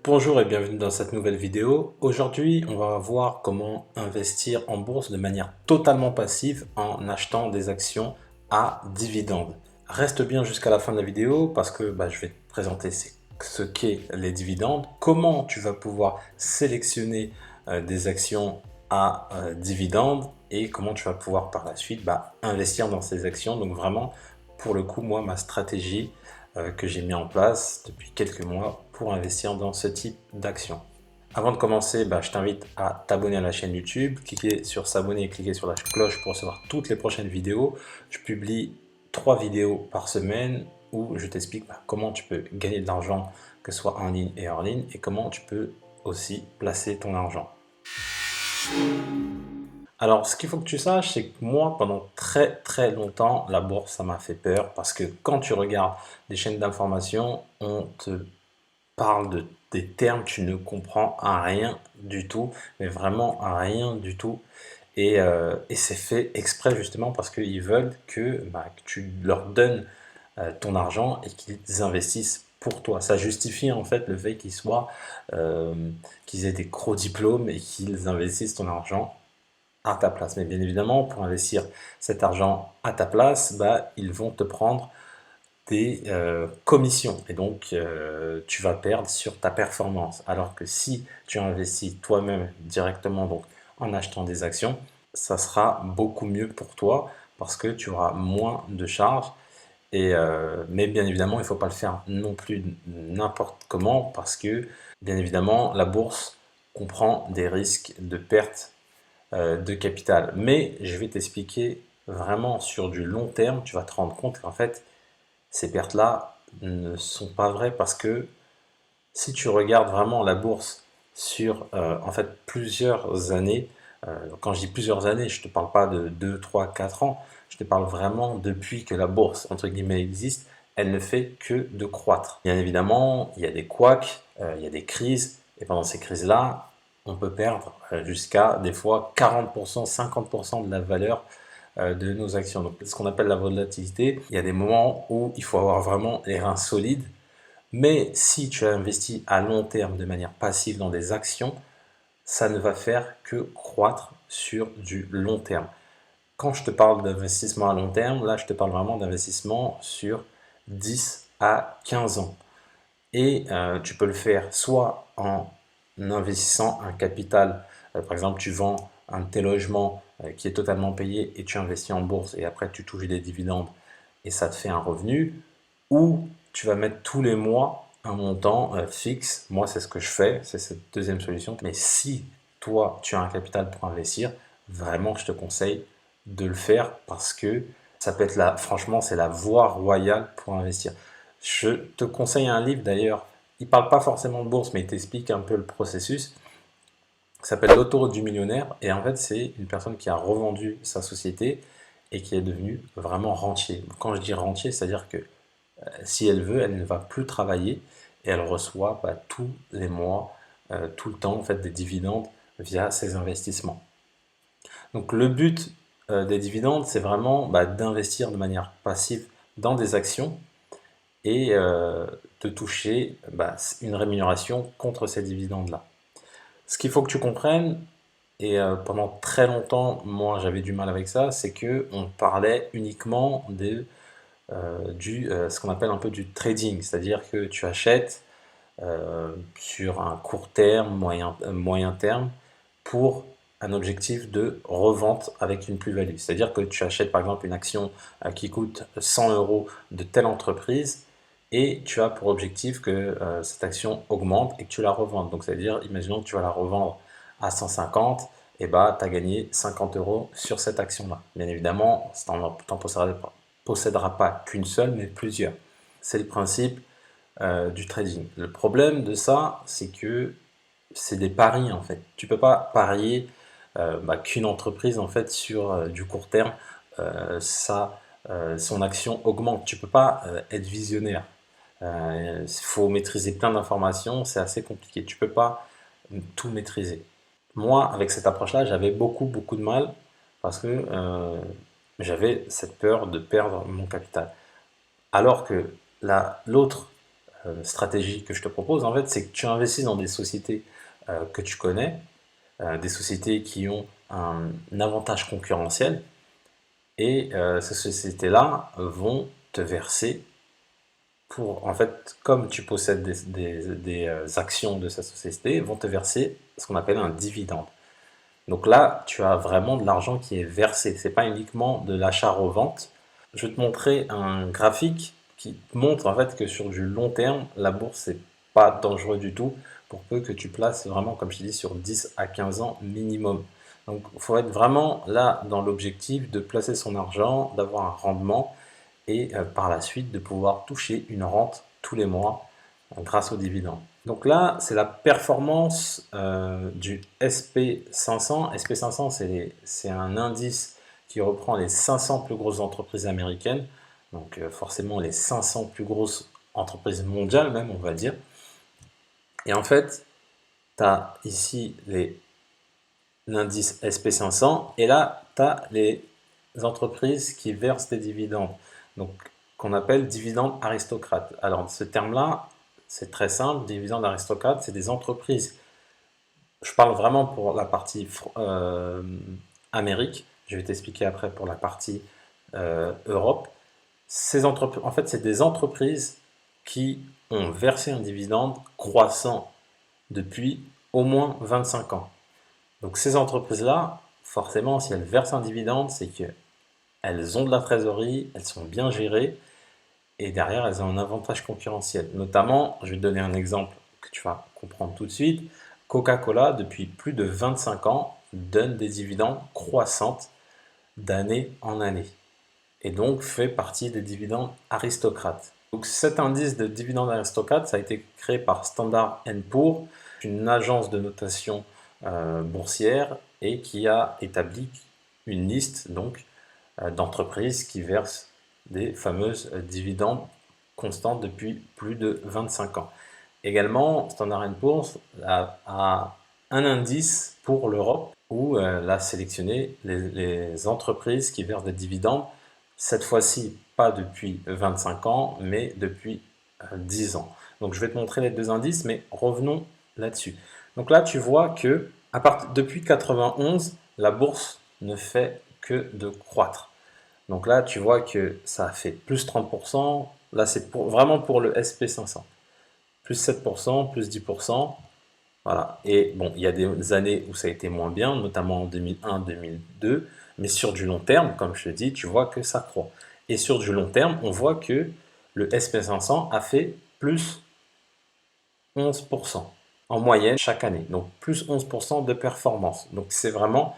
Bonjour et bienvenue dans cette nouvelle vidéo. Aujourd'hui, on va voir comment investir en bourse de manière totalement passive en achetant des actions à dividendes. Reste bien jusqu'à la fin de la vidéo parce que je vais te présenter ce qu'est les dividendes, comment tu vas pouvoir sélectionner des actions à dividendes et comment tu vas pouvoir par la suite investir dans ces actions. Donc vraiment, pour le coup, moi, ma stratégie que j'ai mis en place depuis quelques mois pour investir dans ce type d'action. Avant de commencer, je t'invite à t'abonner à la chaîne YouTube, cliquer sur s'abonner et cliquer sur la cloche pour recevoir toutes les prochaines vidéos. Je publie 3 vidéos par semaine où je t'explique comment tu peux gagner de l'argent, que ce soit en ligne et hors ligne, et comment tu peux aussi placer ton argent. Alors, ce qu'il faut que tu saches, c'est que moi, pendant très longtemps, la bourse, ça m'a fait peur parce que quand tu regardes des chaînes d'information, on te parle des termes, tu ne comprends rien du tout, mais vraiment rien du tout. Et c'est fait exprès justement parce qu'ils veulent que tu leur donnes ton argent et qu'ils investissent pour toi. Ça justifie en fait le fait euh, qu'ils aient des gros diplômes et qu'ils investissent ton argent à ta place. Mais bien évidemment, pour investir cet argent à ta place, ils vont te prendre des commissions et donc tu vas perdre sur ta performance. Alors que si tu investis toi-même directement donc en achetant des actions, ça sera beaucoup mieux pour toi parce que tu auras moins de charges. Mais bien évidemment, il ne faut pas le faire non plus n'importe comment parce que bien évidemment, la bourse comprend des risques de perte de capital. Mais je vais t'expliquer vraiment sur du long terme, tu vas te rendre compte qu'en fait, ces pertes-là ne sont pas vraies parce que si tu regardes vraiment la bourse sur en fait plusieurs années, quand je dis plusieurs années, je ne te parle pas de 2, 3, 4 ans, je te parle vraiment depuis que la bourse, entre guillemets, existe, elle ne fait que de croître. Bien évidemment, il y a des couacs, il y a des crises, et pendant ces crises-là, on peut perdre jusqu'à des fois 40%, 50% de la valeur de nos actions. Donc, ce qu'on appelle la volatilité, il y a des moments où il faut avoir vraiment les reins solides. Mais si tu as investi à long terme de manière passive dans des actions, ça ne va faire que croître sur du long terme. Quand je te parle d'investissement à long terme, là je te parle vraiment d'investissement sur 10 à 15 ans. Et tu peux le faire soit en investissant un capital, par exemple tu vends un de tes logements qui est totalement payé et tu investis en bourse et après tu touches des dividendes et ça te fait un revenu, ou tu vas mettre tous les mois un montant fixe. Moi c'est ce que je fais, c'est cette deuxième solution. Mais si toi tu as un capital pour investir, vraiment je te conseille de le faire parce que ça peut être là, franchement c'est la voie royale pour investir. Je te conseille un livre d'ailleurs, il ne parle pas forcément de bourse, mais il t'explique un peu le processus. Il s'appelle L'autoroute du millionnaire, et en fait c'est une personne qui a revendu sa société et qui est devenue vraiment rentier. Quand je dis rentier, c'est-à-dire que si elle veut, elle ne va plus travailler et elle reçoit tous les mois, tout le temps en fait, des dividendes via ses investissements. Donc le but des dividendes, c'est vraiment d'investir de manière passive dans des actions et de toucher une rémunération contre ces dividendes-là. Ce qu'il faut que tu comprennes, et pendant très longtemps, moi j'avais du mal avec ça, c'est que on parlait uniquement ce qu'on appelle un peu du trading, c'est-à-dire que tu achètes sur un court terme, moyen terme, pour un objectif de revente avec une plus-value. C'est-à-dire que tu achètes par exemple une action qui coûte 100 euros de telle entreprise et tu as pour objectif que cette action augmente et que tu la revendes. Donc c'est-à-dire, imaginons que tu vas la revendre à 150, et tu as gagné 50 euros sur cette action-là. Bien évidemment, tu n'en posséderas pas qu'une seule, mais plusieurs. C'est le principe du trading. Le problème de ça, c'est que c'est des paris en fait. Tu peux pas parier qu'une entreprise en fait sur du court terme, son action augmente. Tu peux pas être visionnaire. Il faut maîtriser plein d'informations, c'est assez compliqué. Tu peux pas tout maîtriser. Moi, avec cette approche-là, j'avais beaucoup de mal parce que j'avais cette peur de perdre mon capital. Alors que l'autre stratégie que je te propose, en fait, c'est que tu investis dans des sociétés que tu connais, des sociétés qui ont un avantage concurrentiel, et ces sociétés-là vont te verser pour, en fait, comme tu possèdes des actions de cette société, vont te verser ce qu'on appelle un dividende. Donc là, tu as vraiment de l'argent qui est versé. C'est pas uniquement de l'achat-revente. Je vais te montrer un graphique qui montre en fait que sur du long terme, la bourse c'est pas dangereux du tout pour peu que tu places vraiment, comme je t'ai dit, sur 10 à 15 ans minimum. Donc il faut être vraiment là dans l'objectif de placer son argent, d'avoir un rendement et par la suite de pouvoir toucher une rente tous les mois grâce aux dividendes. Donc là, c'est la performance du SP500. SP500, c'est un indice qui reprend les 500 plus grosses entreprises américaines, donc forcément les 500 plus grosses entreprises mondiales même, on va dire. Et en fait, tu as ici l'indice SP500 et là, tu as les entreprises qui versent des dividendes, donc qu'on appelle dividendes aristocrates. Alors ce terme-là, c'est très simple, dividendes aristocrates, c'est des entreprises. Je parle vraiment pour la partie Amérique, je vais t'expliquer après pour la partie Europe. En fait, c'est des entreprises qui ont versé un dividende croissant depuis au moins 25 ans. Donc ces entreprises-là, forcément, si elles versent un dividende, c'est qu'elles ont de la trésorerie, elles sont bien gérées, et derrière, elles ont un avantage concurrentiel. Notamment, je vais te donner un exemple que tu vas comprendre tout de suite. Coca-Cola, depuis plus de 25 ans, donne des dividendes croissants d'année en année, et donc fait partie des dividendes aristocrates. Donc cet indice de dividendes aristocrates, ça a été créé par Standard & Poor's, une agence de notation boursière, et qui a établi une liste donc d'entreprises qui versent des fameuses dividendes constantes depuis plus de 25 ans. Également, Standard & Poor's a un indice pour l'Europe où elle a sélectionné les entreprises qui versent des dividendes, cette fois-ci pas depuis 25 ans, mais depuis 10 ans. Donc je vais te montrer les deux indices, mais revenons là-dessus. Donc là, tu vois que depuis 91, la bourse ne fait que de croître. Donc là, tu vois que ça a fait plus 30%. Là, c'est vraiment pour le SP500. Plus 7%, plus 10%. Voilà. Et bon, il y a des années où ça a été moins bien, notamment en 2001, 2002. Mais sur du long terme, comme je te dis, tu vois que ça croît. Et sur du long terme, on voit que le SP500 a fait plus 11% en moyenne chaque année. Donc plus 11% de performance. Donc c'est vraiment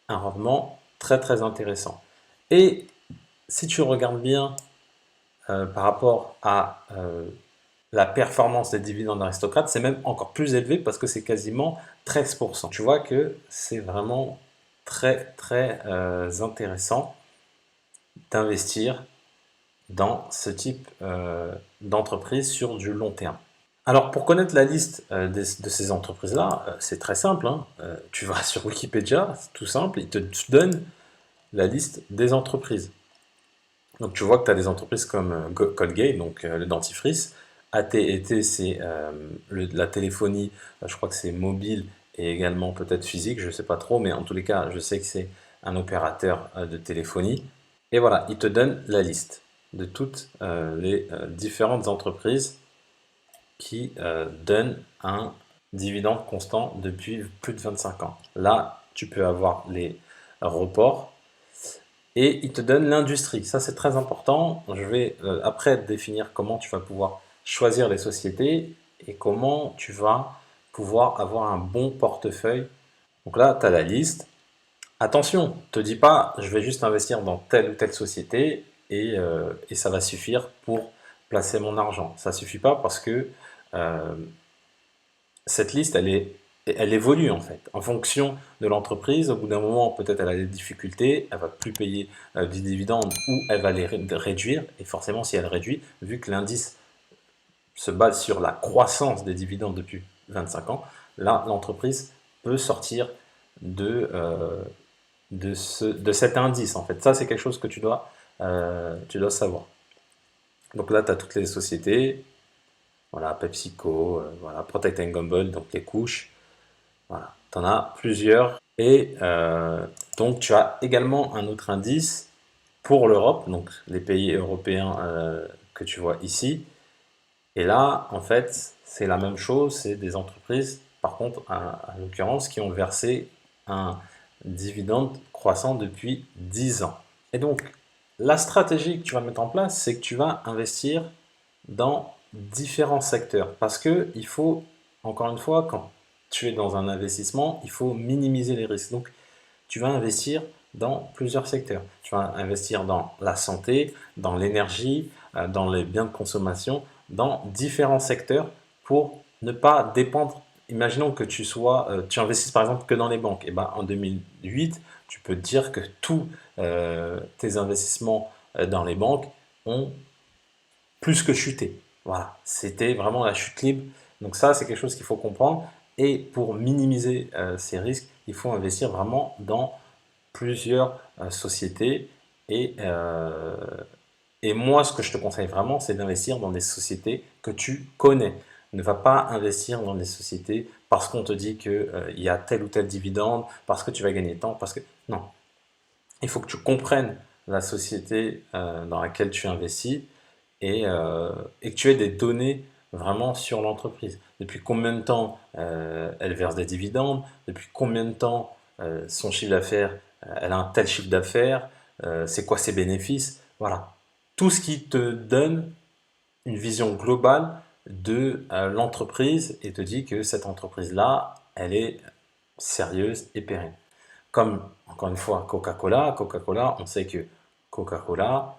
un rendement très très intéressant. Et si tu regardes bien par rapport à la performance des dividendes aristocrates, c'est même encore plus élevé parce que c'est quasiment 13%. Tu vois que c'est vraiment très très intéressant d'investir dans ce type d'entreprise sur du long terme. Alors pour connaître la liste de ces entreprises-là, c'est très simple, hein. Tu vas sur Wikipédia, c'est tout simple, il te donne la liste des entreprises. Donc tu vois que tu as des entreprises comme Colgate, donc le dentifrice. AT&T, c'est la téléphonie, je crois que c'est mobile et également peut-être physique, je ne sais pas trop, mais en tous les cas, je sais que c'est un opérateur de téléphonie. Et voilà, il te donne la liste de toutes les différentes entreprises qui donnent un dividende constant depuis plus de 25 ans. Là, tu peux avoir les reports. Et il te donne l'industrie. Ça, c'est très important. Je vais après définir comment tu vas pouvoir choisir les sociétés et comment tu vas pouvoir avoir un bon portefeuille. Donc là, tu as la liste. Attention, ne te dis pas, je vais juste investir dans telle ou telle société et ça va suffire pour placer mon argent. Ça ne suffit pas parce que euh, cette liste, elle évolue en fait. En fonction de l'entreprise, au bout d'un moment, peut-être elle a des difficultés, elle va plus payer du dividende ou elle va les réduire. Et forcément, si elle réduit, vu que l'indice se base sur la croissance des dividendes depuis 25 ans, là, l'entreprise peut sortir de cet indice en fait. Ça, c'est quelque chose que tu dois savoir. Donc là, tu as toutes les sociétés. voilà, PepsiCo, voilà, Procter Gamble, donc les couches, voilà, tu en as plusieurs. Et donc tu as également un autre indice pour l'Europe, donc les pays européens que tu vois ici. Et là, en fait, c'est la même chose, c'est des entreprises, par contre, à l'occurrence, qui ont versé un dividende croissant depuis 10 ans. Et donc, la stratégie que tu vas mettre en place, c'est que tu vas investir dans différents secteurs. Parce que il faut, encore une fois, quand tu es dans un investissement, il faut minimiser les risques. Donc, tu vas investir dans plusieurs secteurs. Tu vas investir dans la santé, dans l'énergie, dans les biens de consommation, dans différents secteurs pour ne pas dépendre. Imaginons que tu investisses par exemple que dans les banques. Et ben, en 2008, tu peux te dire que tous tes investissements dans les banques ont plus que chuté. Voilà, c'était vraiment la chute libre. Donc ça, c'est quelque chose qu'il faut comprendre. Et pour minimiser ces risques, il faut investir vraiment dans plusieurs sociétés. Et, euh, et moi, ce que je te conseille vraiment, c'est d'investir dans des sociétés que tu connais. Ne va pas investir dans des sociétés parce qu'on te dit qu'il y a tel ou tel dividende, parce que tu vas gagner tant, parce que... Non, il faut que tu comprennes la société dans laquelle tu investis et que tu aies des données vraiment sur l'entreprise. Depuis combien de temps elle verse des dividendes, depuis combien de temps son chiffre d'affaires, elle a un tel chiffre d'affaires, c'est quoi ses bénéfices, voilà. Tout ce qui te donne une vision globale de l'entreprise et te dit que cette entreprise-là, elle est sérieuse et pérenne. Comme, encore une fois, Coca-Cola. Coca-Cola, on sait que Coca-Cola,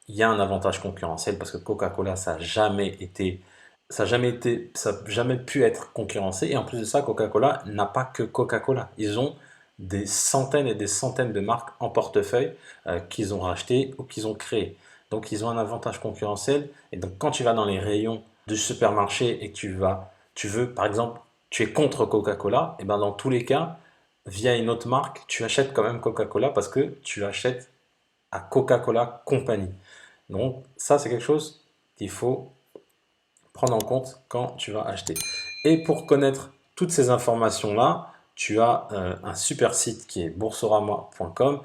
il y a un avantage concurrentiel parce que Coca-Cola, ça n'a jamais pu être concurrencé. Et en plus de ça, Coca-Cola n'a pas que Coca-Cola. Ils ont des centaines et des centaines de marques en portefeuille qu'ils ont rachetées ou qu'ils ont créées. Donc, ils ont un avantage concurrentiel. Et donc, quand tu vas dans les rayons du supermarché et que tu veux, par exemple, tu es contre Coca-Cola, et ben dans tous les cas, via une autre marque, tu achètes quand même Coca-Cola parce que tu achètes à Coca-Cola Company. Donc ça, c'est quelque chose qu'il faut prendre en compte quand tu vas acheter. Et pour connaître toutes ces informations-là, tu as un super site qui est boursorama.com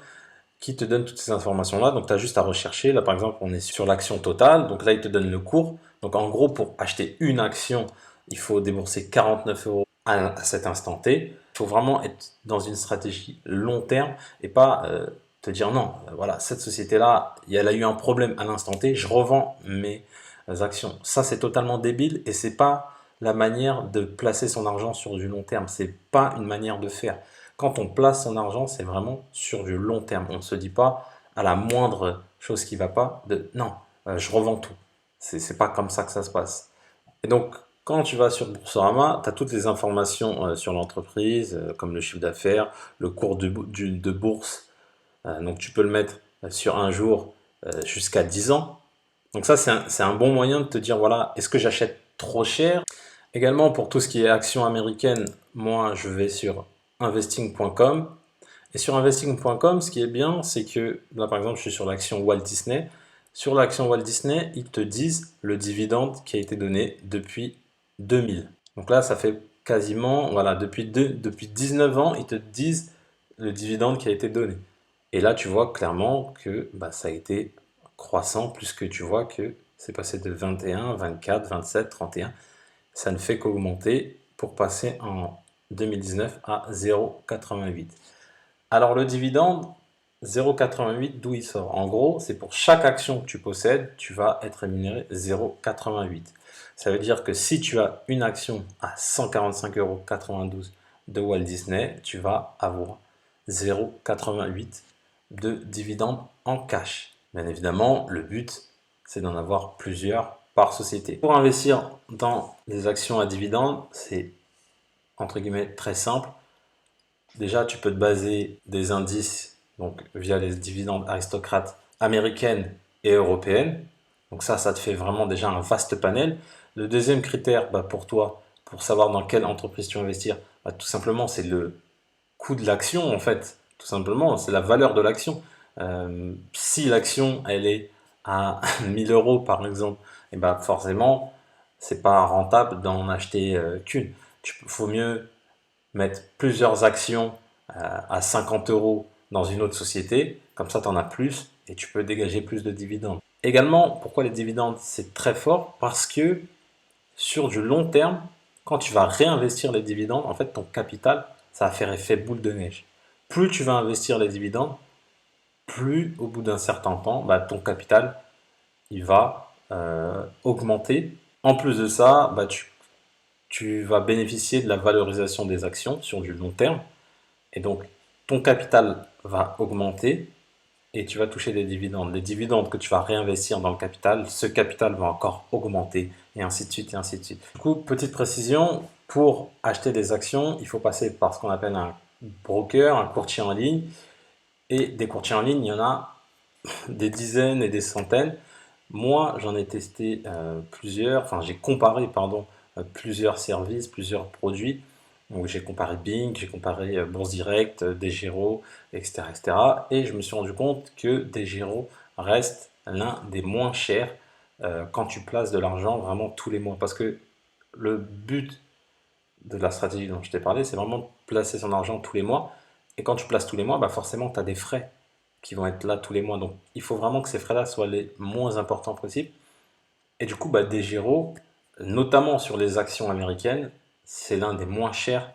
qui te donne toutes ces informations-là. Donc, tu as juste à rechercher. Là, par exemple, on est sur l'action totale. Donc là, il te donne le cours. Donc, en gros, pour acheter une action, il faut débourser 49 euros à cet instant T. Il faut vraiment être dans une stratégie long terme et pas te dire non, voilà, cette société-là, elle a eu un problème à l'instant T, je revends mes actions. Ça, c'est totalement débile et c'est pas la manière de placer son argent sur du long terme. C'est pas une manière de faire. Quand on place son argent, c'est vraiment sur du long terme. On ne se dit pas à la moindre chose qui ne va pas, de non, je revends tout. C'est pas comme ça que ça se passe. Et donc, quand tu vas sur Boursorama, tu as toutes les informations sur l'entreprise, comme le chiffre d'affaires, le cours de bourse. Donc, tu peux le mettre sur un jour jusqu'à 10 ans. Donc ça, c'est un bon moyen de te dire, voilà, est-ce que j'achète trop cher? Également, pour tout ce qui est actions américaines, moi, je vais sur investing.com. Et sur investing.com, ce qui est bien, c'est que, là, par exemple, je suis sur l'action Walt Disney. Sur l'action Walt Disney, ils te disent le dividende qui a été donné depuis 2000. Donc là, ça fait quasiment, voilà, depuis 19 ans, ils te disent le dividende qui a été donné. Et là, tu vois clairement que bah, ça a été croissant, puisque tu vois que c'est passé de 21, 24, 27, 31. Ça ne fait qu'augmenter pour passer en 2019 à 0,88. Alors le dividende, 0,88, d'où il sort? En gros, c'est pour chaque action que tu possèdes, tu vas être rémunéré 0,88. Ça veut dire que si tu as une action à 145,92 € de Walt Disney, tu vas avoir 0,88 de dividende en cash. Bien évidemment, le but, c'est d'en avoir plusieurs par société. Pour investir dans les actions à dividendes, c'est entre guillemets très simple. Déjà, tu peux te baser des indices donc via les dividendes aristocrates américaines et européennes. Donc ça te fait vraiment déjà un vaste panel. Le deuxième critère bah, pour toi, pour savoir dans quelle entreprise tu vas investir, bah, tout simplement, c'est le coût de l'action en fait. Tout simplement, c'est la valeur de l'action. Si l'action, elle est à 1000 € par exemple, et bah forcément, c'est pas rentable d'en acheter qu'une. Faut mieux mettre plusieurs actions à 50 euros dans une autre société, comme ça tu en as plus et tu peux dégager plus de dividendes. Également, pourquoi les dividendes c'est très fort? Parce que sur du long terme, quand tu vas réinvestir les dividendes, en fait ton capital, ça va faire effet boule de neige. Plus tu vas investir les dividendes, plus au bout d'un certain temps, bah, ton capital il va augmenter. En plus de ça, bah, tu vas bénéficier de la valorisation des actions sur du long terme. Et donc, ton capital va augmenter et tu vas toucher des dividendes. Les dividendes que tu vas réinvestir dans le capital, ce capital va encore augmenter et ainsi de suite et ainsi de suite. Du coup, petite précision, pour acheter des actions, il faut passer par ce qu'on appelle un broker, un courtier en ligne. Et des courtiers en ligne, il y en a des dizaines et des centaines. Moi, j'en ai testé plusieurs, enfin j'ai comparé, pardon, plusieurs services, plusieurs produits. Donc j'ai comparé Bing, j'ai comparé Bourse Direct, DEGIRO, etc., etc. Et je me suis rendu compte que DEGIRO reste l'un des moins chers quand tu places de l'argent vraiment tous les mois. Parce que le but de la stratégie dont je t'ai parlé, c'est vraiment de placer son argent tous les mois. Et quand tu places tous les mois, bah forcément, tu as des frais qui vont être là tous les mois. Donc, il faut vraiment que ces frais-là soient les moins importants possibles. Et du coup, bah, DEGIRO, notamment sur les actions américaines, c'est l'un des moins chers,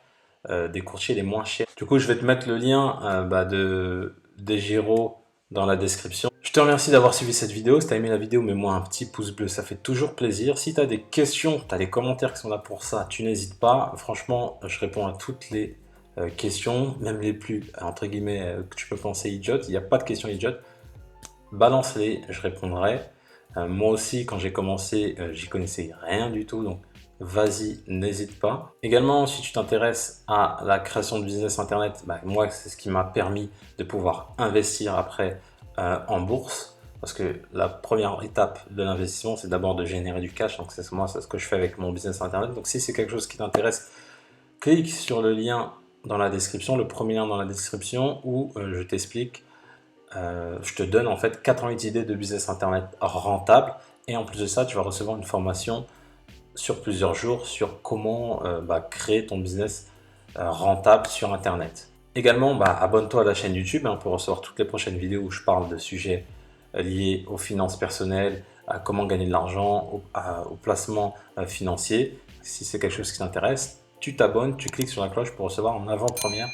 des courtiers les moins chers. Du coup, je vais te mettre le lien bah, de DEGIRO dans la description. Je te remercie d'avoir suivi cette vidéo. Si tu as aimé la vidéo, mets-moi un petit pouce bleu, ça fait toujours plaisir. Si tu as des questions, tu as les commentaires qui sont là pour ça, tu n'hésites pas. Franchement, je réponds à toutes les questions, même les plus, entre guillemets, que tu peux penser idiotes. Il n'y a pas de questions idiotes. Balance-les, je répondrai. Moi aussi, quand j'ai commencé, j'y connaissais rien du tout, donc vas-y, n'hésite pas. Également, si tu t'intéresses à la création de business internet, bah, moi, c'est ce qui m'a permis de pouvoir investir après en bourse. Parce que la première étape de l'investissement, c'est d'abord de générer du cash. Donc, c'est moi, c'est ce que je fais avec mon business internet. Donc, si c'est quelque chose qui t'intéresse, clique sur le lien dans la description, le premier lien dans la description où je t'explique je te donne en fait 88 idées de business internet rentable et en plus de ça tu vas recevoir une formation sur plusieurs jours sur comment créer ton business rentable sur internet. Également abonne-toi à la chaîne YouTube pour recevoir toutes les prochaines vidéos où je parle de sujets liés aux finances personnelles, à comment gagner de l'argent, au placement financier. Si c'est quelque chose qui t'intéresse, tu t'abonnes, tu cliques sur la cloche pour recevoir en avant-première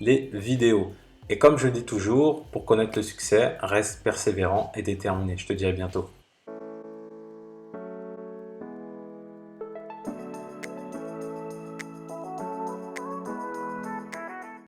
les vidéos. Et comme je dis toujours, pour connaître le succès, reste persévérant et déterminé. Je te dis à bientôt.